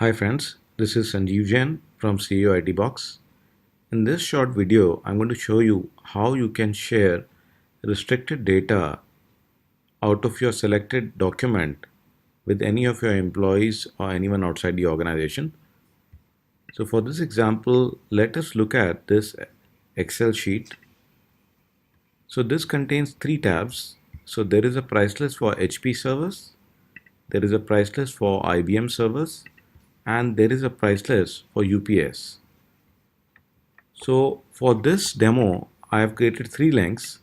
Hi friends, this is Sanjeev Jain from CEO IT Box. In this short video, I'm going to show you how you can share restricted data out of your selected document with any of your employees or anyone outside the organization. So for this example, let us look at this Excel sheet. So this contains three tabs. So there is a price list for HP servers, there is a price list for IBM servers, and there is a price list for UPS. So for this demo, I have created three links.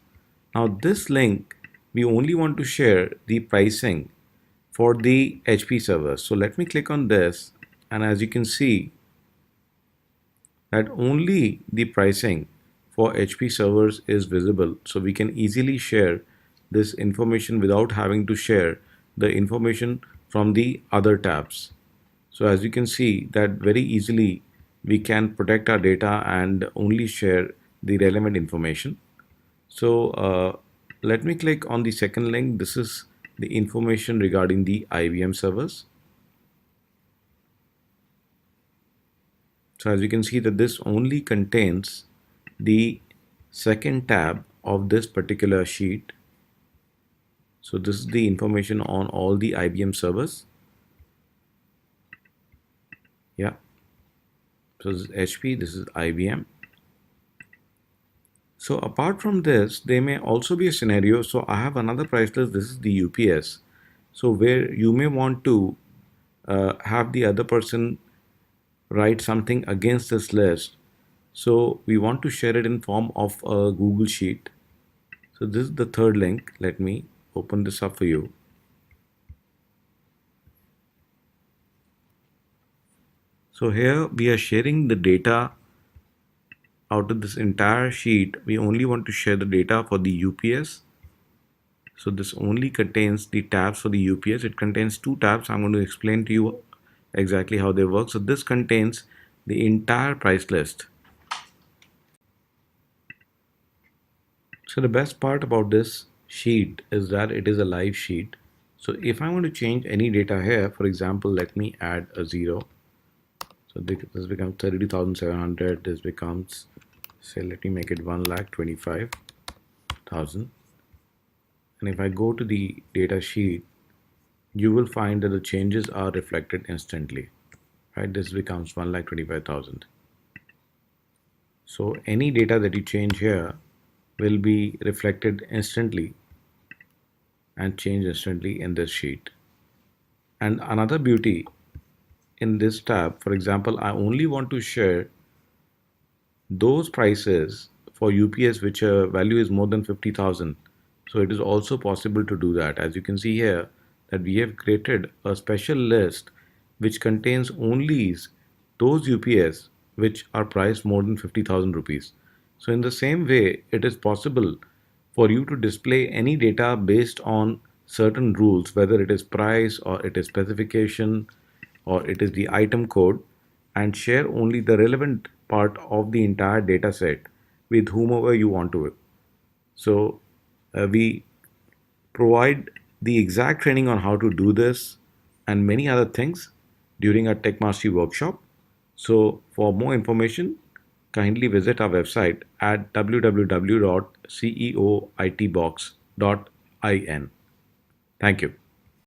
Now this link, we only want to share the pricing for the HP servers. So let me click on this, and as you can see that only the pricing for HP servers is visible. So we can easily share this information without having to share the information from the other tabs. So as you can see that very easily we can protect our data and only share the relevant information. So let me click on the second link. This is the information regarding the IBM servers. So as you can see that this only contains the second tab of this particular sheet. So this is the information on all the IBM servers. Yeah. So this is HP, this is IBM. So apart from this, there may also be a scenario. So I have another price list. This is the UPS. So where you may want to have the other person write something against this list. So we want to share it in form of a Google Sheet. So this is the third link. Let me open this up for you. So here we are sharing the data out of this entire sheet. We only want to share the data for the UPS. So this only contains the tabs for the UPS. It contains two tabs. I'm going to explain to you exactly how they work. So this contains the entire price list. So the best part about this sheet is that it is a live sheet. So if I want to change any data here, for example, let me add a 0. So this becomes 32,700. This becomes, say, let me make it 1,25,000. And if I go to the data sheet, you will find that the changes are reflected instantly. Right? This becomes 1,25,000. So any data that you change here will be reflected instantly and changed instantly in this sheet. And another beauty in this tab, for example, I only want to share those prices for UPS which value is more than 50,000. So it is also possible to do that. As you can see here that we have created a special list which contains only those UPS which are priced more than 50,000 rupees. So in the same way, it is possible for you to display any data based on certain rules, whether it is price or it is specification or it is the item code, and share only the relevant part of the entire data set with whomever you want to. So we provide the exact training on how to do this and many other things during our Tech Mastery workshop. So for more information, kindly visit our website at www.ceoitbox.in. Thank you.